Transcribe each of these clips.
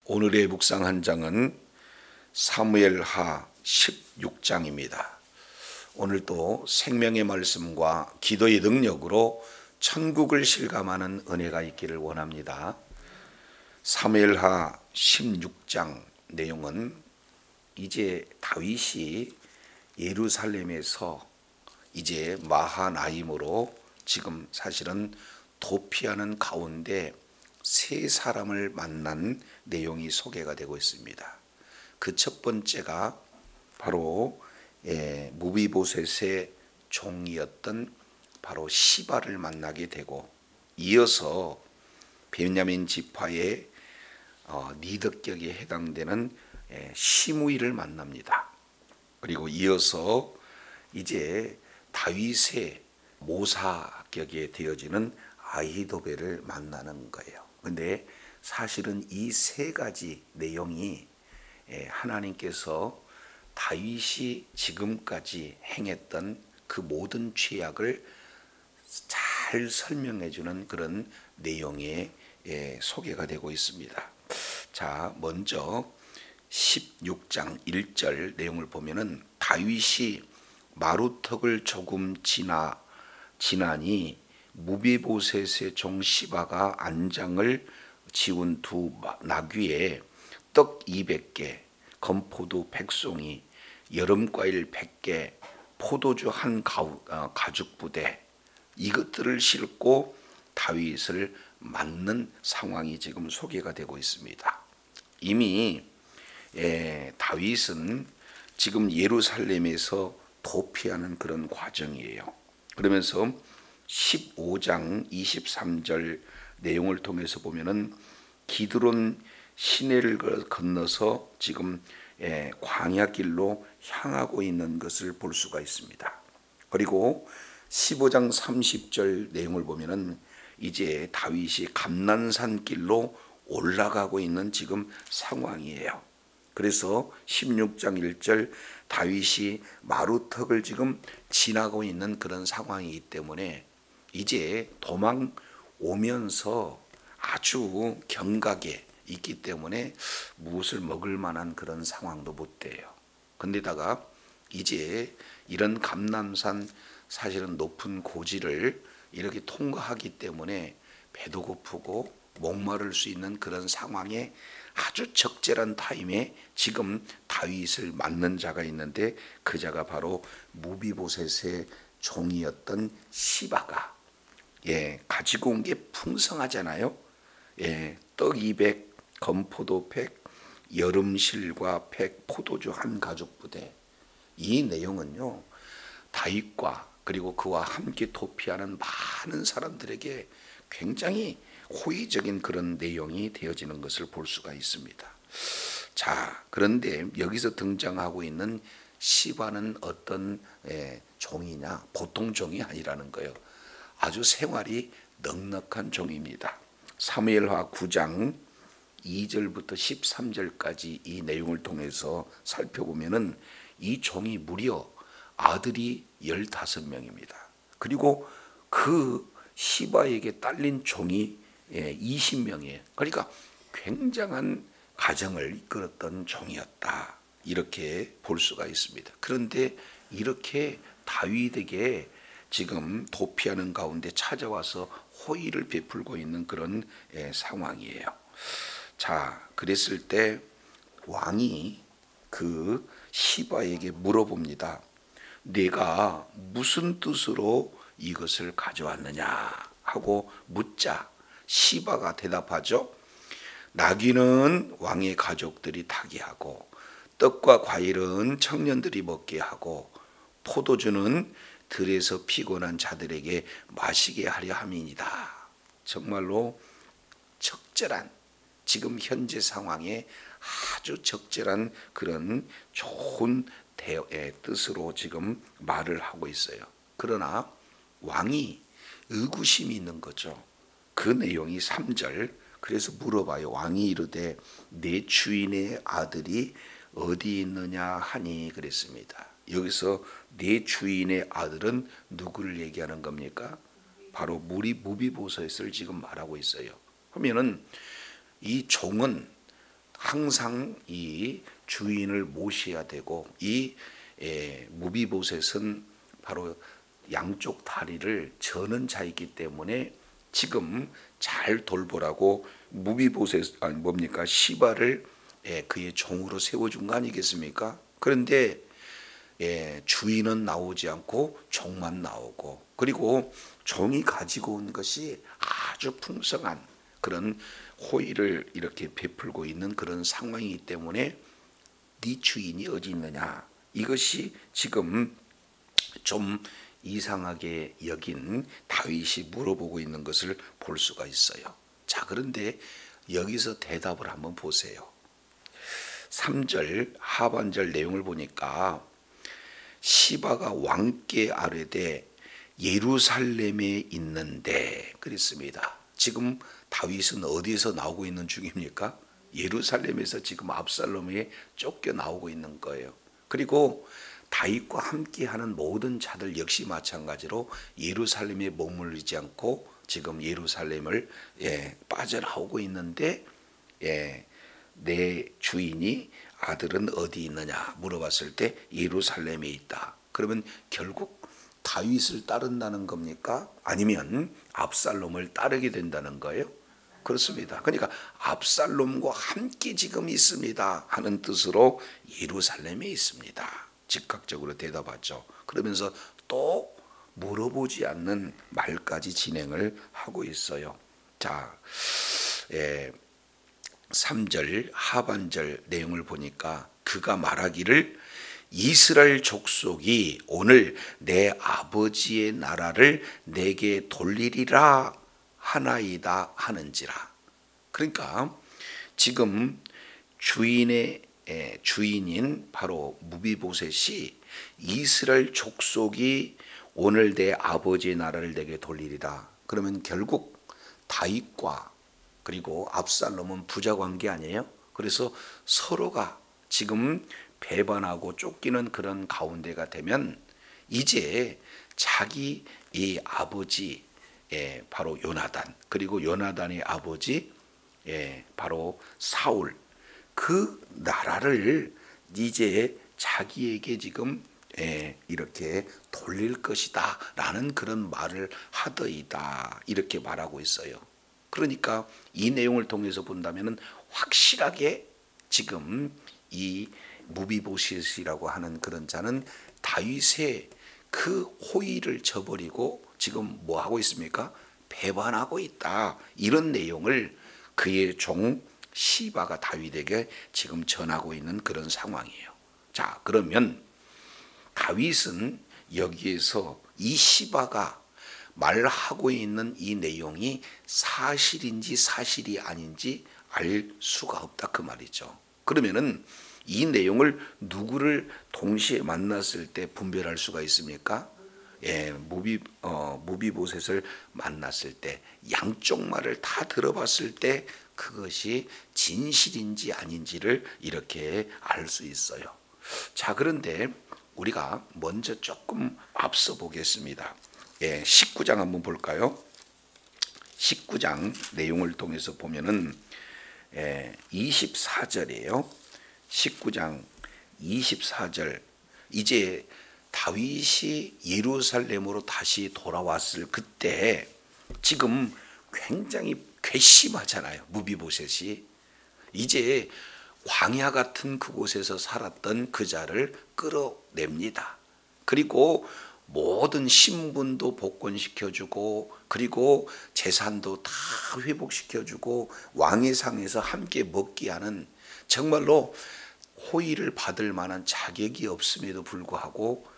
오늘의 묵상 한 장은 사무엘하 16장입니다. 오늘도 생명의 말씀과 기도의 능력으로 천국을 실감하는 은혜가 있기를 원합니다. 사무엘하 16장 내용은 이제 다윗이 예루살렘에서 이제 마하나임으로 지금 사실은 도피하는 가운데 세 사람을 만난 내용이 소개가 되고 있습니다. 그 첫 번째가 바로 무비보셋의 종이었던 바로 시바를 만나게 되고, 이어서 베냐민 지파의 리더격에 해당되는 시므이를 만납니다. 그리고 이어서 이제 다윗의 모사격에 되어지는 아히도벨을 만나는 거예요. 근데 사실은 이 세 가지 내용이 하나님께서 다윗이 지금까지 행했던 그 모든 죄악을 잘 설명해 주는 그런 내용의 소개가 되고 있습니다. 자, 먼저 16장 1절 내용을 보면은 다윗이 마루턱을 조금 지나니 무비보셋의 종 시바가 안장을 지운 두 나귀에 떡 200개, 건포도 100송이, 여름과일 100개, 포도주 한 가죽 부대, 이것들을 싣고 다윗을 맞는 상황이 지금 소개가 되고 있습니다. 이미 다윗은 지금 예루살렘에서 도피하는 그런 과정이에요. 그러면서 15장 23절 내용을 통해서 보면은 기드론 시내를 건너서 지금 광야길로 향하고 있는 것을 볼 수가 있습니다. 그리고 15장 30절 내용을 보면은 이제 다윗이 감난산 길로 올라가고 있는 지금 상황이에요. 그래서 16장 1절 다윗이 마루턱을 지금 지나고 있는 그런 상황이기 때문에 이제 도망 오면서 아주 경각에 있기 때문에 무엇을 먹을 만한 그런 상황도 못 돼요. 근데다가 이제 이런 감람산 사실은 높은 고지를 이렇게 통과하기 때문에 배도 고프고 목마를 수 있는 그런 상황에 아주 적절한 타임에 지금 다윗을 맞는 자가 있는데, 그 자가 바로 무비보셋의 종이었던 시바가 가지고 온 게 풍성하잖아요. 떡 200, 건포도 100, 여름실과 100, 포도주 한 가죽 부대. 이 내용은요, 다윗과 그리고 그와 함께 도피하는 많은 사람들에게 굉장히 호의적인 그런 내용이 되어지는 것을 볼 수가 있습니다. 자, 그런데 여기서 등장하고 있는 시바는 어떤 종이냐? 보통 종이 아니라는 거예요. 아주 생활이 넉넉한 종입니다. 사무엘하 9장 2절부터 13절까지 이 내용을 통해서 살펴보면은 이 종이 무려 아들이 15명입니다. 그리고 그 시바에게 딸린 종이 20명이에요. 그러니까 굉장한 가정을 이끌었던 종이었다, 이렇게 볼 수가 있습니다. 그런데 이렇게 다윗에게 지금 도피하는 가운데 찾아와서 호의를 베풀고 있는 그런 상황이에요. 자, 그랬을 때 왕이 그 시바에게 물어봅니다. 내가 무슨 뜻으로 이것을 가져왔느냐 하고 묻자 시바가 대답하죠. 나귀는 왕의 가족들이 타게 하고, 떡과 과일은 청년들이 먹게 하고, 포도주는 들에서 피곤한 자들에게 마시게 하려 함이니이다. 정말로 적절한, 지금 현재 상황에 아주 적절한 그런 좋은 뜻으로 지금 말을 하고 있어요. 그러나 왕이 의구심이 있는 거죠. 그 내용이 3절. 그래서 물어봐요. 왕이 이르되 내 주인의 아들이 어디 있느냐 하니 그랬습니다. 여기서 내 주인의 아들은 누구를 얘기하는 겁니까? 바로 무비보셋을 지금 말하고 있어요. 그러면은 이 종은 항상 이 주인을 모셔야 되고 이 무비보셋은 바로 양쪽 다리를 저는 자이기 때문에 지금 잘 돌보라고 무비보셋 아니 뭡니까 시바를 그의 종으로 세워준 거 아니겠습니까? 그런데 주인은 나오지 않고 종만 나오고, 그리고 종이 가지고 온 것이 아주 풍성한 그런 호의를 이렇게 베풀고 있는 그런 상황이기 때문에 네 주인이 어디 있느냐, 이것이 지금 좀 이상하게 여긴 다윗이 물어보고 있는 것을 볼 수가 있어요. 자, 그런데 여기서 대답을 한번 보세요. 3절 하반절 내용을 보니까 시바가 왕께 아뢰되 예루살렘에 있는데 그랬습니다. 지금 다윗은 어디에서 나오고 있는 중입니까? 예루살렘에서 지금 압살롬에 쫓겨 나오고 있는 거예요. 그리고 다윗과 함께하는 모든 자들 역시 마찬가지로 예루살렘에 머무르지 않고 지금 예루살렘을 빠져나오고 있는데 내 주인이 아들은 어디 있느냐 물어봤을 때 예루살렘에 있다. 그러면 결국 다윗을 따른다는 겁니까? 아니면 압살롬을 따르게 된다는 거예요? 그렇습니다. 그러니까 압살롬과 함께 지금 있습니다 하는 뜻으로 예루살렘에 있습니다. 즉각적으로 대답하죠. 그러면서 또 물어보지 않는 말까지 진행을 하고 있어요. 자, 3절 하반절 내용을 보니까 그가 말하기를 이스라엘 족속이 오늘 내 아버지의 나라를 내게 돌리리라 하나이다 하는지라. 그러니까 지금 주인인 바로 무비보셋이 이스라엘 족속이 오늘 내 아버지의 나라를 내게 돌리리라. 그러면 결국 다윗과 그리고 압살롬은 부자 관계 아니에요? 그래서 서로가 지금 배반하고 쫓기는 그런 가운데가 되면 이제 자기 이 아버지 바로 요나단, 그리고 요나단의 아버지 바로 사울, 그 나라를 이제 자기에게 지금 이렇게 돌릴 것이다 라는 그런 말을 하더이다, 이렇게 말하고 있어요. 그러니까 이 내용을 통해서 본다면 확실하게 지금 이 무비보셋이라고 하는 그런 자는 다윗의 그 호의를 저버리고 지금 뭐 하고 있습니까? 배반하고 있다, 이런 내용을 그의 종 시바가 다윗에게 지금 전하고 있는 그런 상황이에요. 자, 그러면 다윗은 여기에서 이 시바가 말하고 있는 이 내용이 사실인지 사실이 아닌지 알 수가 없다 그 말이죠. 그러면은 이 내용을 누구를 동시에 만났을 때 분별할 수가 있습니까? 무비보셋을 만났을 때, 양쪽 말을 다 들어봤을 때 그것이 진실인지 아닌지를 이렇게 알 수 있어요. 자, 그런데 우리가 먼저 조금 앞서 보겠습니다. 19장 한번 볼까요? 19장 내용을 통해서 보면은 24절이에요. 19장 24절, 이제 다윗이 예루살렘으로 다시 돌아왔을 그때 지금 굉장히 괘씸하잖아요. 무비보셋이 이제 광야 같은 그곳에서 살았던 그 자를 끌어냅니다. 그리고 모든 신분도 복권시켜주고 그리고 재산도 다 회복시켜주고 왕의 상에서 함께 먹게 하는, 정말로 호의를 받을 만한 자격이 없음에도 불구하고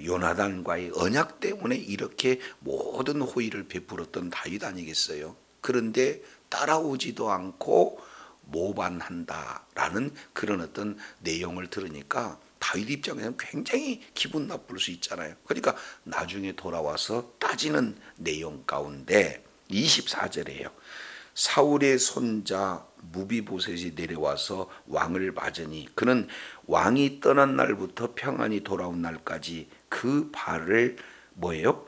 요나단과의 언약 때문에 이렇게 모든 호의를 베풀었던 다윗 아니겠어요? 그런데 따라오지도 않고 모반한다라는 그런 어떤 내용을 들으니까 다윗 입장에서는 굉장히 기분 나쁠 수 있잖아요. 그러니까 나중에 돌아와서 따지는 내용 가운데 24절이에요. 사울의 손자 무비보셋이 내려와서 왕을 맞으니 그는 왕이 떠난 날부터 평안히 돌아온 날까지 그 발을 뭐예요?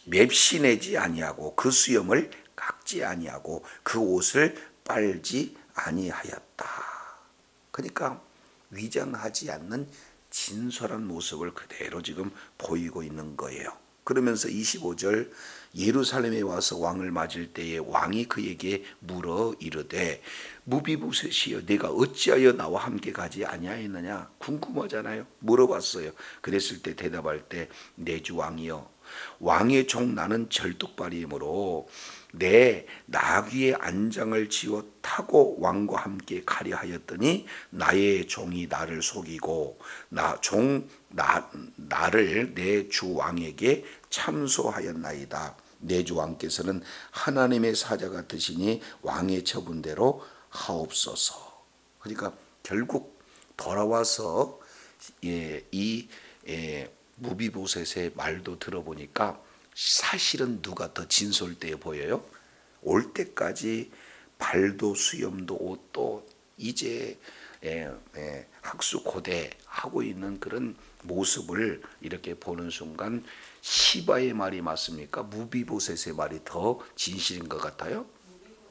맵시내지 아니하고 그 수염을 깎지 아니하고 그 옷을 빨지 아니하였다. 그러니까 위장하지 않는 진솔한 모습을 그대로 지금 보이고 있는 거예요. 그러면서 25절 예루살렘에 와서 왕을 맞을 때에 왕이 그에게 물어 이르되 무비보셋이여 내가 어찌하여 나와 함께 가지 아니하였느냐. 궁금하잖아요. 물어봤어요. 그랬을 때 대답할 때 내 주 왕이여 왕의 종 나는 절뚝발이므로 내 나귀의 안장을 지어 타고 왕과 함께 가려 하였더니 나의 종이 나를 속이고 나를 내 주 왕에게 참소하였나이다. 내 주 왕께서는 하나님의 사자 같으시니 왕의 처분대로 하옵소서. 그러니까 결국 돌아와서 이 무비보셋의 말도 들어보니까 사실은 누가 더 진솔되어 보여요? 올 때까지 발도 수염도 옷도 이제 학수고대 하고 있는 그런 모습을 이렇게 보는 순간 시바의 말이 맞습니까? 무비보셋의 말이 더 진실인 것 같아요?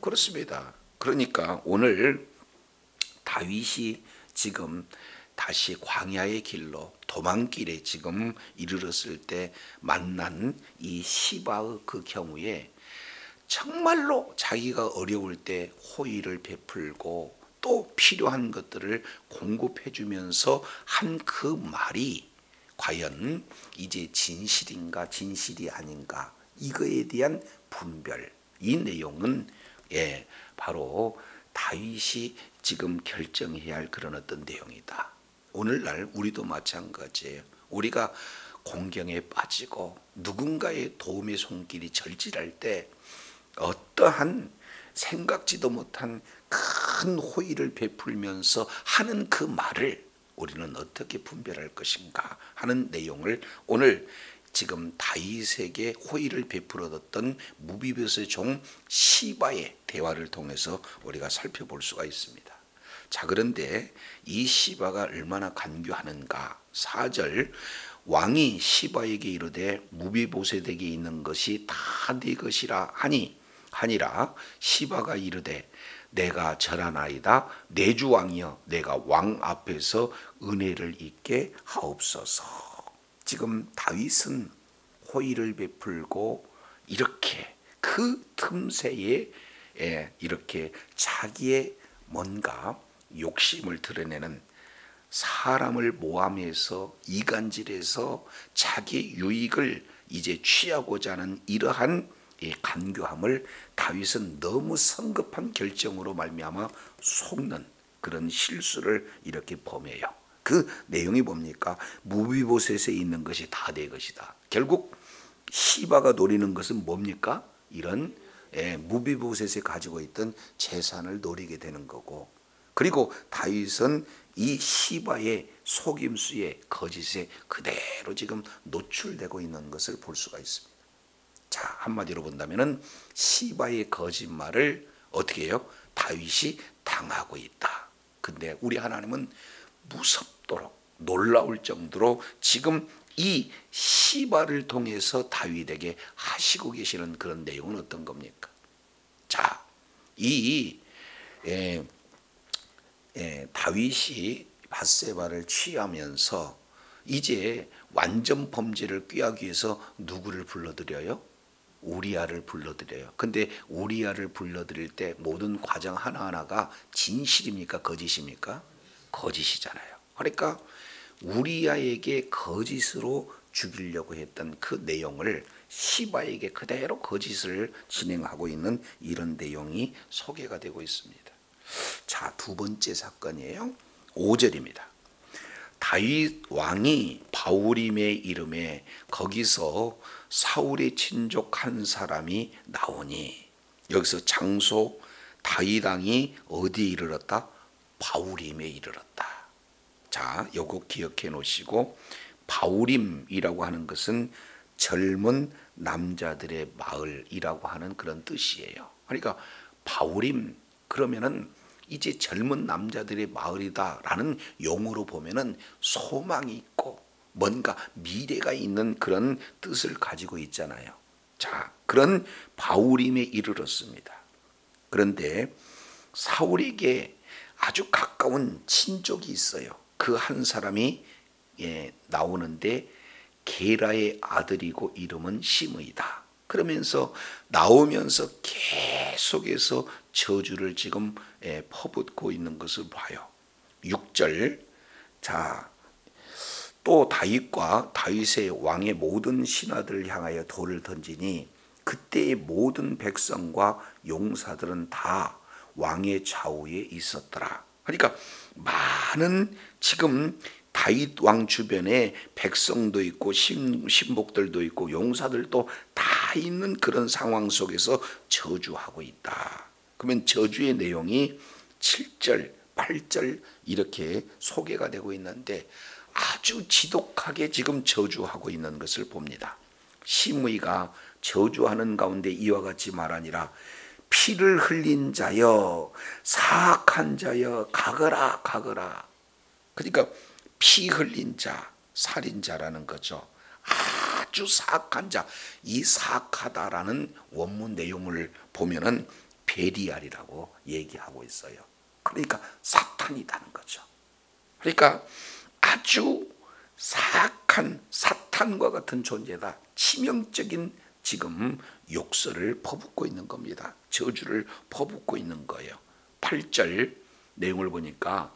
그렇습니다. 그러니까 오늘 다윗이 지금 다시 광야의 길로 도망길에 지금 이르렀을 때 만난 이 시바의 그 경우에 정말로 자기가 어려울 때 호의를 베풀고 또 필요한 것들을 공급해 주면서 한 그 말이 과연 이제 진실인가 진실이 아닌가 이거에 대한 분별, 이 내용은 바로 다윗이 지금 결정해야 할 그런 어떤 내용이다. 오늘날 우리도 마찬가지예요. 우리가 공경에 빠지고 누군가의 도움의 손길이 절실할 때 어떠한 생각지도 못한 큰 호의를 베풀면서 하는 그 말을 우리는 어떻게 분별할 것인가 하는 내용을 오늘 지금 다윗에게 호의를 베풀어뒀던 무비보셋의 종 시바의 대화를 통해서 우리가 살펴볼 수가 있습니다. 자, 그런데 이 시바가 얼마나 간교하는가. 4절 왕이 시바에게 이르되 무비보셋에게 있는 것이 다 네 것이라 하니라. 시바가 이르되 내가 절하나이다. 내 주 왕이여 내가 왕 앞에서 은혜를 입게 하옵소서. 지금 다윗은 호의를 베풀고 이렇게 그 틈새에 이렇게 자기의 뭔가 욕심을 드러내는, 사람을 모함해서 이간질해서 자기 유익을 이제 취하고자 하는 이러한 간교함을 다윗은 너무 성급한 결정으로 말미암아 속는 그런 실수를 이렇게 범해요. 그 내용이 뭡니까? 무비보셋에 있는 것이 다 내 것이다. 결국 시바가 노리는 것은 뭡니까? 이런 무비보셋에 가지고 있던 재산을 노리게 되는 거고, 그리고 다윗은 이 시바의 속임수에 거짓에 그대로 지금 노출되고 있는 것을 볼 수가 있습니다. 자, 한마디로 본다면은 시바의 거짓말을 어떻게 해요? 다윗이 당하고 있다. 근데 우리 하나님은 무섭도록 놀라울 정도로 지금 이 시바를 통해서 다윗에게 하시고 계시는 그런 내용은 어떤 겁니까? 자, 이 다윗이 밧세바를 취하면서 이제 완전 범죄를 꾀하기 위해서 누구를 불러들여요? 우리아를 불러들여요. 근데 우리아를 불러들일 때 모든 과정 하나하나가 진실입니까? 거짓입니까? 거짓이잖아요. 그러니까 우리아에게 거짓으로 죽이려고 했던 그 내용을 시바에게 그대로 거짓을 진행하고 있는 이런 내용이 소개가 되고 있습니다. 자, 두 번째 사건이에요. 5절입니다. 다윗 왕이 바울임의 이름에 거기서 사울의 친족 한 사람이 나오니, 여기서 장소 다윗 왕이 어디에 이르렀다? 바울임에 이르렀다. 자, 요거 기억해 놓으시고, 바울임이라고 하는 것은 젊은 남자들의 마을이라고 하는 그런 뜻이에요. 그러니까 바울임 그러면은 이제 젊은 남자들의 마을이다라는 용어로 보면은 소망이 있고 뭔가 미래가 있는 그런 뜻을 가지고 있잖아요. 자, 그런 바울임에 이르렀습니다. 그런데 사울에게 아주 가까운 친족이 있어요. 그 한 사람이 나오는데 게라의 아들이고 이름은 시므이다. 그러면서 나오면서 계속해서 저주를 지금 퍼붓고 있는 것을 봐요. 6절. 자, 또 다윗과 다윗의 왕의 모든 신하들을 향하여 돌을 던지니 그때의 모든 백성과 용사들은 다 왕의 좌우에 있었더라. 그러니까 많은 지금 다윗 왕 주변에 백성도 있고 신복들도 있고 용사들도 다 있는 그런 상황 속에서 저주하고 있다. 그러면 저주의 내용이 7절, 8절 이렇게 소개가 되고 있는데 아주 지독하게 지금 저주하고 있는 것을 봅니다. 시므이가 저주하는 가운데 이와 같이 말하니라. 피를 흘린 자여, 사악한 자여, 가거라 가거라. 그러니까 피 흘린 자, 살인자라는 거죠. 아주 사악한 자. 이 사악하다라는 원문 내용을 보면은 베리알이라고 얘기하고 있어요. 그러니까 사탄이라는 거죠. 그러니까 아주 사악한 사탄과 같은 존재다. 치명적인 지금 욕설을 퍼붓고 있는 겁니다. 저주를 퍼붓고 있는 거예요. 8절 내용을 보니까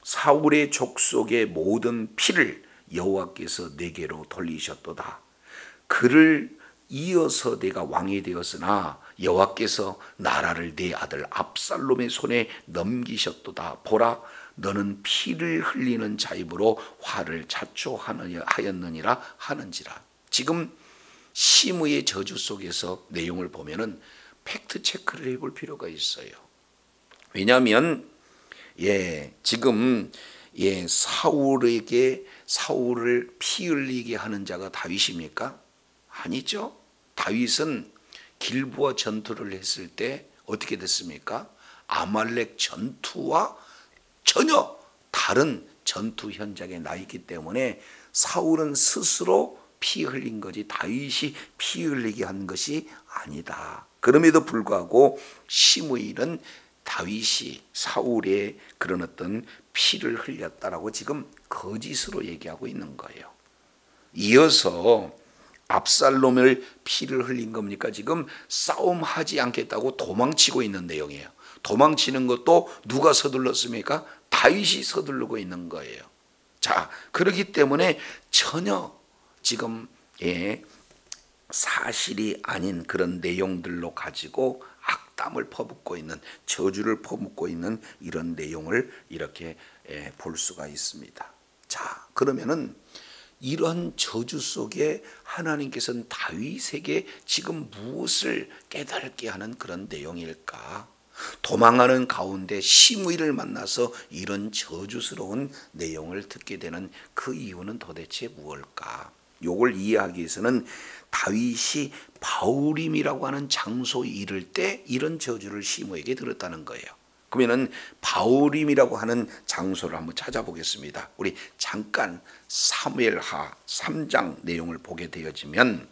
사울의 족속의 모든 피를 여호와께서 내게로 돌리셨도다. 그를 이어서 내가 왕이 되었으나 여호와께서 나라를 내 아들 압살롬의 손에 넘기셨도다. 보라, 너는 피를 흘리는 자입으로 화를 자초하였느니라 하는지라. 지금 시므의 저주 속에서 내용을 보면은 팩트 체크를 해볼 필요가 있어요. 왜냐하면 지금 사울을 피 흘리게 하는 자가 다윗입니까? 아니죠. 다윗은 길보아 전투를 했을 때 어떻게 됐습니까? 아말렉 전투와 전혀 다른 전투 현장에 나 있기 때문에 사울은 스스로 피 흘린 거지 다윗이 피 흘리게 한 것이 아니다. 그럼에도 불구하고 시므이는 다윗이 사울의 그런 어떤 피를 흘렸다라고 지금 거짓으로 얘기하고 있는 거예요. 이어서 압살롬을 피를 흘린 겁니까? 지금 싸움하지 않겠다고 도망치고 있는 내용이에요. 도망치는 것도 누가 서둘렀습니까? 다윗이 서두르고 있는 거예요. 자, 그렇기 때문에 전혀 지금 사실이 아닌 그런 내용들로 가지고 악담을 퍼붓고 있는, 저주를 퍼붓고 있는 이런 내용을 이렇게 볼 수가 있습니다. 자, 그러면은 이런 저주 속에 하나님께서는 다윗에게 지금 무엇을 깨닫게 하는 그런 내용일까? 도망하는 가운데 시므이를 만나서 이런 저주스러운 내용을 듣게 되는 그 이유는 도대체 무엇일까? 요걸 이해하기 위해서는 다윗이 바울임이라고 하는 장소에 이를 때 이런 저주를 시므에게 들었다는 거예요. 그러면은 바울임이라고 하는 장소를 한번 찾아보겠습니다. 우리 잠깐 사무엘하 3장 내용을 보게 되어지면,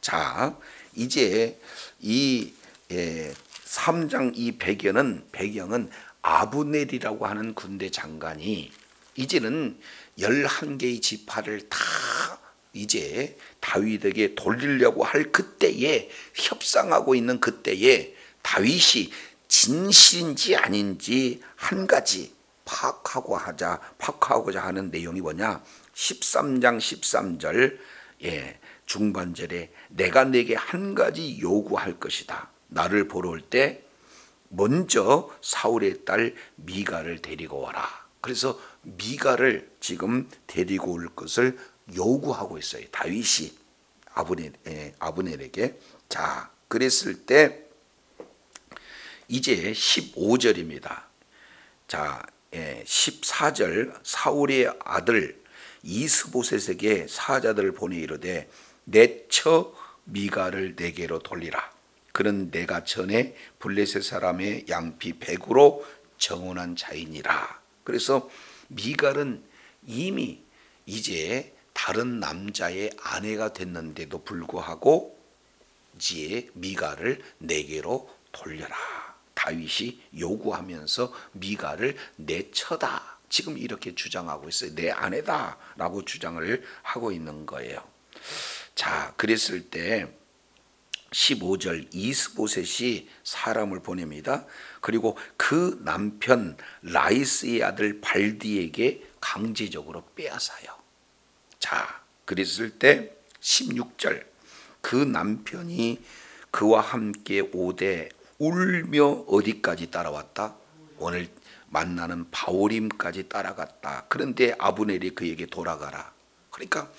자, 이제 이 3장 이 배경은 아브넬이라고 하는 군대 장관이 이제는 11개의 지파를 다 이제 다윗에게 돌리려고 할 그때에, 협상하고 있는 그때에 다윗이 진실인지 아닌지 한 가지 파악하고자 하는 내용이 뭐냐? 13장 13절 중반절에 내가 네게 한 가지 요구할 것이다. 나를 보러 올 때 먼저 사울의 딸 미갈을 데리고 와라. 그래서 미갈을 지금 데리고 올 것을 요구하고 있어요. 다윗이 아브넬에게. 자, 그랬을 때 이제 15절입니다. 자, 14절 사울의 아들 이스보셋에게 사자들을 보내 이르되 내 처 미갈을 내게로 돌리라. 그는 내가 전에 블레셋 사람의 양피 100으로 정혼한 자이니라. 그래서 미갈은 이미 이제 다른 남자의 아내가 됐는데도 불구하고 이제 미갈을 내게로 돌려라. 다윗이 요구하면서 미갈을 내 처다, 지금 이렇게 주장하고 있어요. 내 아내다라고 주장을 하고 있는 거예요. 자, 그랬을 때 15절 이스보셋이 사람을 보냅니다. 그리고 그 남편 라이스의 아들 발디에게 강제적으로 빼앗아요. 자, 그랬을 때 16절 그 남편이 그와 함께 오되 울며 어디까지 따라왔다? 오늘 만나는 바오림까지 따라갔다. 그런데 아브넬이 그에게 돌아가라. 그러니까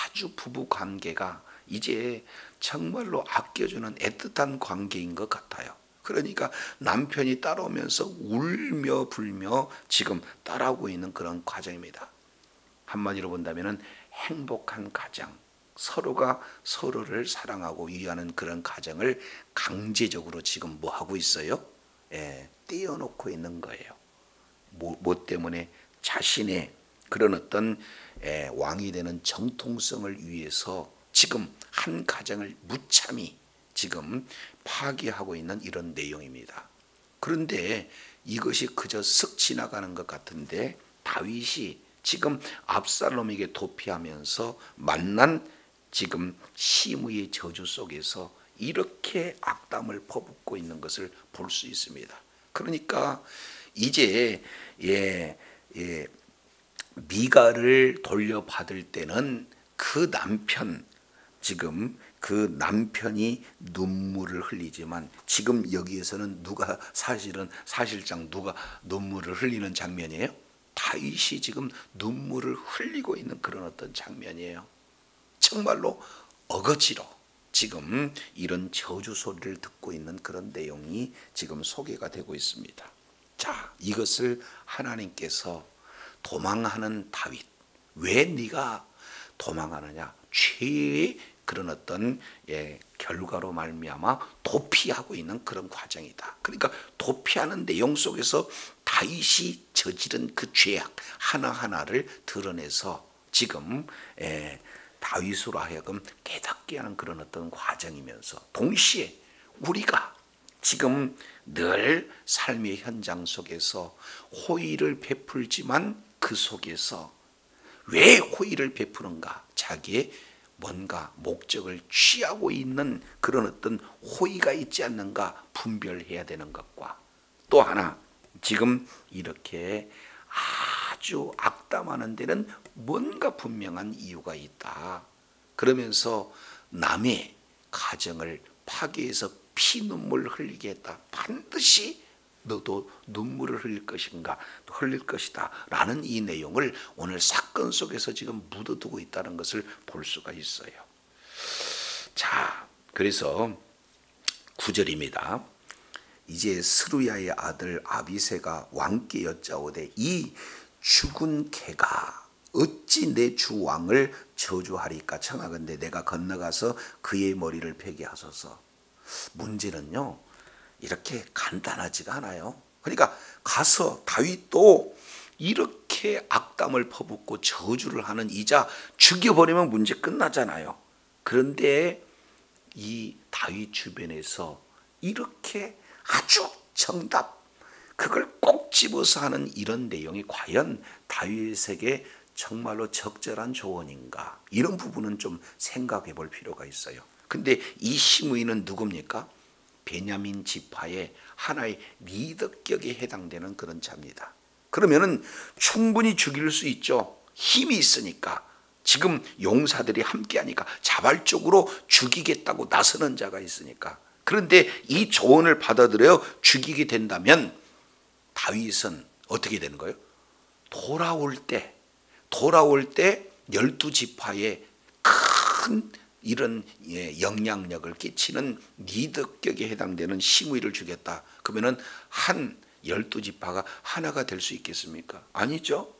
아주 부부 관계가 이제 정말로 아껴주는 애틋한 관계인 것 같아요. 그러니까 남편이 따라오면서 울며 불며 지금 따라오고 있는 그런 과정입니다. 한마디로 본다면 행복한 가정, 서로가 서로를 사랑하고 위하는 그런 가정을 강제적으로 지금 뭐 하고 있어요? 떼어놓고 있는 거예요. 뭐 때문에? 자신의 그런 어떤 왕이 되는 정통성을 위해서 지금 한 가정을 무참히 지금 파괴하고 있는 이런 내용입니다. 그런데 이것이 그저 쓱 지나가는 것 같은데 다윗이 지금 압살롬에게 도피하면서 만난 지금 시므의 저주 속에서 이렇게 악담을 퍼붓고 있는 것을 볼 수 있습니다. 그러니까 이제 미갈을 돌려받을 때는 그 남편, 지금 그 남편이 눈물을 흘리지만 지금 여기에서는 누가 사실상 누가 눈물을 흘리는 장면이에요? 다윗이 지금 눈물을 흘리고 있는 그런 어떤 장면이에요. 정말로 어거지로 지금 이런 저주 소리를 듣고 있는 그런 내용이 지금 소개가 되고 있습니다. 자, 이것을 하나님께서 도망하는 다윗, 왜 네가 도망하느냐? 죄의 그런 어떤 결과로 말미암아 도피하고 있는 그런 과정이다. 그러니까 도피하는 내용 속에서 다윗이 저지른 그 죄악 하나하나를 드러내서 지금 다윗으로 하여금 깨닫게 하는 그런 어떤 과정이면서 동시에 우리가 지금 늘 삶의 현장 속에서 호의를 베풀지만 그 속에서 왜 호의를 베푸는가? 자기의 뭔가 목적을 취하고 있는 그런 어떤 호의가 있지 않는가 분별해야 되는 것과 또 하나 지금 이렇게 아주 악담하는 데는 뭔가 분명한 이유가 있다. 그러면서 남의 가정을 파괴해서 피눈물 흘리게 했다. 반드시 너도 눈물을 흘릴 것이다 라는 이 내용을 오늘 사건 속에서 지금 묻어두고 있다는 것을 볼 수가 있어요. 자, 그래서 9절입니다. 이제 스루야의 아들 아비새가 왕께 여짜오되 이 죽은 개가 어찌 내 주 왕을 저주하리까? 청하건대 내가 건너가서 그의 머리를 베게 하소서. 문제는요, 이렇게 간단하지가 않아요. 그러니까 가서 다윗도 이렇게 악담을 퍼붓고 저주를 하는 이자 죽여버리면 문제 끝나잖아요. 그런데 이 다윗 주변에서 이렇게 아주 정답, 그걸 꼭 집어서 하는 이런 내용이 과연 다윗에게 정말로 적절한 조언인가? 이런 부분은 좀 생각해 볼 필요가 있어요. 근데 이 시므이는 누굽니까? 베냐민 지파의 하나의 리더격에 해당되는 그런 자입니다. 그러면은 충분히 죽일 수 있죠. 힘이 있으니까. 지금 용사들이 함께하니까 자발적으로 죽이겠다고 나서는 자가 있으니까. 그런데 이 조언을 받아들여 죽이게 된다면 다윗은 어떻게 되는 거예요? 돌아올 때 12지파의 큰 이런 영향력을 끼치는 리더격에 해당되는 시므이를 주겠다. 그러면은 한 12지파가 하나가 될 수 있겠습니까? 아니죠.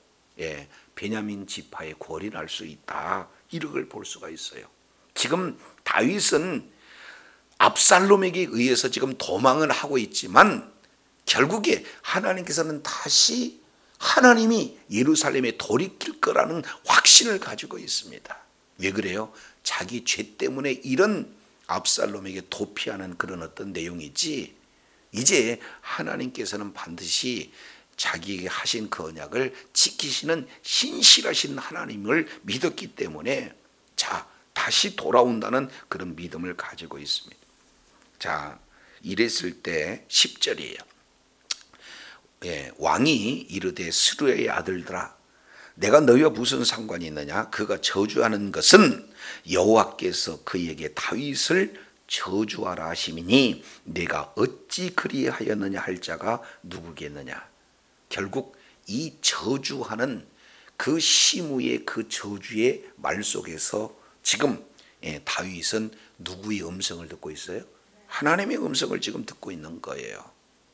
베냐민 지파의 골이 날 수 있다. 이걸 볼 수가 있어요. 지금 다윗은 압살롬에게 의해서 지금 도망을 하고 있지만 결국에 하나님께서는 다시 하나님이 예루살렘에 돌이킬 거라는 확신을 가지고 있습니다. 왜 그래요? 자기 죄 때문에 이런 압살롬에게 도피하는 그런 어떤 내용이지 이제 하나님께서는 반드시 자기에게 하신 그 언약을 지키시는 신실하신 하나님을 믿었기 때문에 자, 다시 돌아온다는 그런 믿음을 가지고 있습니다. 자, 이랬을 때 10절이에요. 왕이 이르되 스루야의 아들들아, 내가 너희와 무슨 상관이 있느냐? 그가 저주하는 것은 여호와께서 그에게 다윗을 저주하라 하심이니 내가 어찌 그리하였느냐 할 자가 누구겠느냐? 결국 이 저주하는 그 시므의 그 저주의 말 속에서 지금 다윗은 누구의 음성을 듣고 있어요? 하나님의 음성을 지금 듣고 있는 거예요.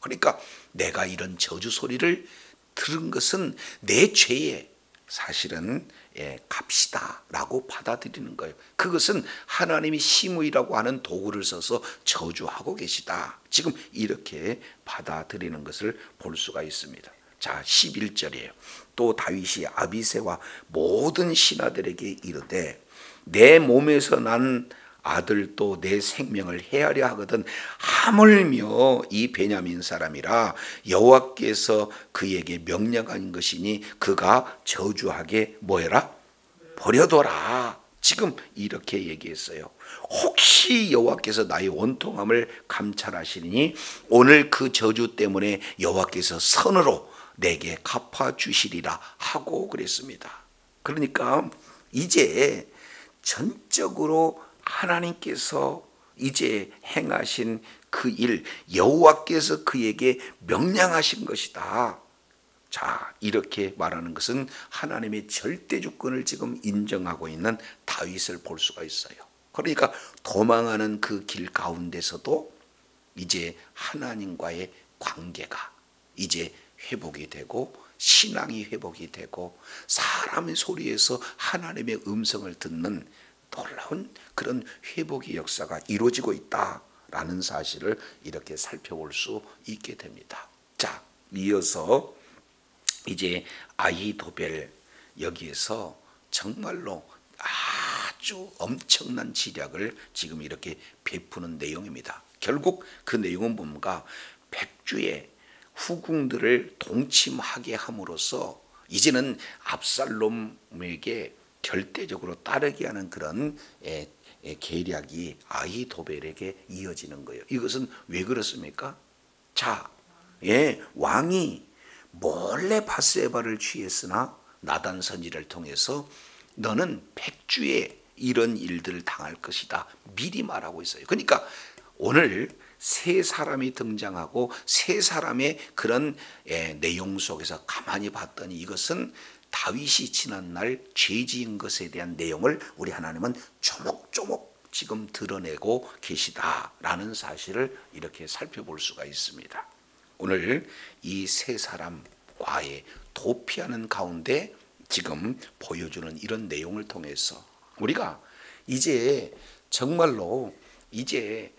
그러니까 내가 이런 저주 소리를 들은 것은 내 죄에 사실은 값이다 라고 받아들이는 거예요. 그것은 하나님이 시므이라고 하는 도구를 써서 저주하고 계시다, 지금 이렇게 받아들이는 것을 볼 수가 있습니다. 자, 11절이에요. 또 다윗이 아비새와 모든 신하들에게 이르되 내 몸에서 난 아들도 내 생명을 해하려 하거든 하물며 이 베냐민 사람이라 여호와께서 그에게 명령한 것이니 그가 저주하게 뭐해라? 버려둬라. 지금 이렇게 얘기했어요. 혹시 여호와께서 나의 원통함을 감찰하시니 오늘 그 저주 때문에 여호와께서 선으로 내게 갚아주시리라 하고 그랬습니다. 그러니까 이제 전적으로 하나님께서 이제 행하신 그 일, 여호와께서 그에게 명령하신 것이다. 자, 이렇게 말하는 것은 하나님의 절대 주권을 지금 인정하고 있는 다윗을 볼 수가 있어요. 그러니까 도망하는 그 길 가운데서도 이제 하나님과의 관계가 이제 회복이 되고 신앙이 회복이 되고 사람의 소리에서 하나님의 음성을 듣는 놀라운 그런 회복의 역사가 이루어지고 있다라는 사실을 이렇게 살펴볼 수 있게 됩니다. 자, 이어서 이제 아히도벨, 여기에서 정말로 아주 엄청난 지략을 지금 이렇게 베푸는 내용입니다. 결국 그 내용은 뭔가 백주의 후궁들을 동침하게 함으로써 이제는 압살롬에게 절대적으로 따르게 하는 그런 계략이 아히도벨에게 이어지는 거예요. 이것은 왜 그렇습니까? 자, 왕이 몰래 밧세바를 취했으나 나단 선지를 통해서 너는 백주에 이런 일들을 당할 것이다 미리 말하고 있어요. 그러니까 오늘 세 사람이 등장하고 세 사람의 그런 내용 속에서 가만히 봤더니 이것은 다윗이 지난날 죄 지은 것에 대한 내용을 우리 하나님은 조목조목 지금 드러내고 계시다라는 사실을 이렇게 살펴볼 수가 있습니다. 오늘 이 세 사람과의 도피하는 가운데 지금 보여주는 이런 내용을 통해서 우리가 이제 정말로 이제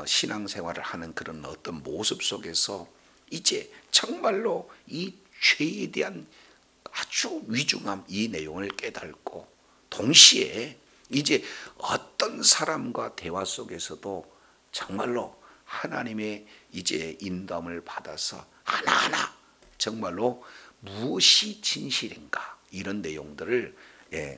신앙생활을 하는 그런 어떤 모습 속에서 이제 정말로 이 죄에 대한 아주 위중함, 이 내용을 깨닫고 동시에 이제 어떤 사람과 대화 속에서도 정말로 하나님의 이제 인도함을 받아서 하나하나 정말로 무엇이 진실인가 이런 내용들을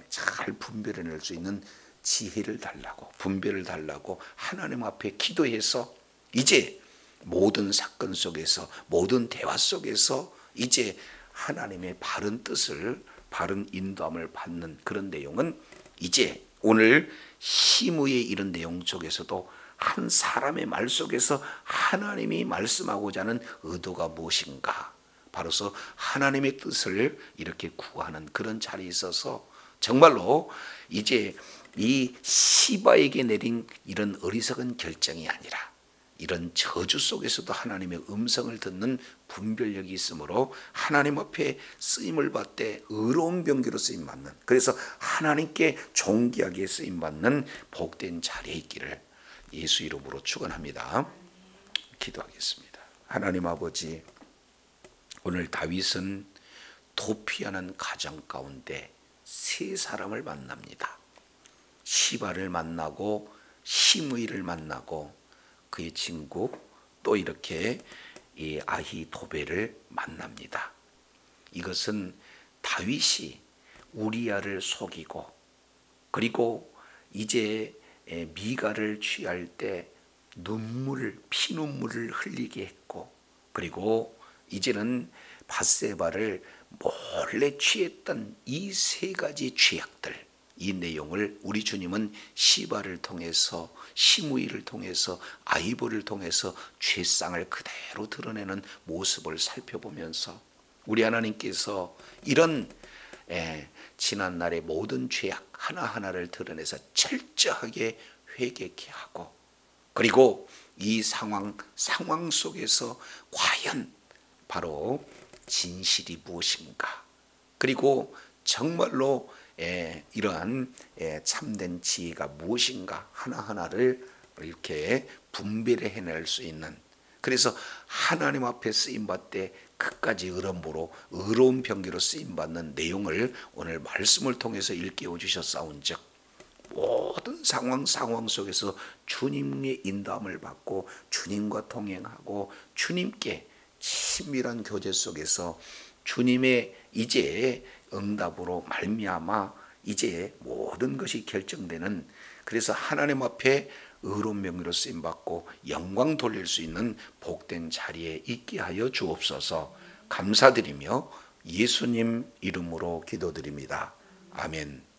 잘 분별해낼 수 있는 지혜를 달라고, 분별을 달라고 하나님 앞에 기도해서 이제 모든 사건 속에서 모든 대화 속에서 이제 하나님의 바른 뜻을, 바른 인도함을 받는 그런 내용은 이제 오늘 시므의 이런 내용 속에서도 한 사람의 말 속에서 하나님이 말씀하고자 하는 의도가 무엇인가, 바로서 하나님의 뜻을 이렇게 구하는 그런 자리에 있어서 정말로 이제 이 시바에게 내린 이런 어리석은 결정이 아니라 이런 저주 속에서도 하나님의 음성을 듣는 분별력이 있으므로 하나님 앞에 쓰임을 받되 의로운 병기로 쓰임받는, 그래서 하나님께 존귀하게 쓰임받는 복된 자리에 있기를 예수 이름으로 축원합니다. 기도하겠습니다. 하나님 아버지, 오늘 다윗은 도피하는 가정 가운데 세 사람을 만납니다. 시바를 만나고 시므이를 만나고 그의 친구 또 이렇게 이 아히도벨을 만납니다. 이것은 다윗이 우리야를 속이고 그리고 이제 미가를 취할 때 피눈물을 흘리게 했고 그리고 이제는 밧세바를 몰래 취했던 이 세 가지 죄악들, 이 내용을 우리 주님은 시바를 통해서 시므이를 통해서 아히보를 통해서 죄상을 그대로 드러내는 모습을 살펴보면서 우리 하나님께서 이런 지난날의 모든 죄악 하나하나를 드러내서 철저하게 회개케 하고 그리고 이 상황 속에서 과연 바로 진실이 무엇인가 그리고 정말로 이러한 참된 지혜가 무엇인가 하나하나를 이렇게 분별해 해낼 수 있는 그래서 하나님 앞에 쓰임받되 끝까지 의로운 병기로 쓰임받는 내용을 오늘 말씀을 통해서 일깨워 주셨사온즉 모든 상황 속에서 주님의 인도함을 받고 주님과 동행하고 주님께 친밀한 교제 속에서 주님의 이제 응답으로 말미암아 이제 모든 것이 결정되는 그래서 하나님 앞에 의로운 명의로 쓰임받고 영광 돌릴 수 있는 복된 자리에 있게 하여 주옵소서. 감사드리며 예수님 이름으로 기도드립니다. 아멘.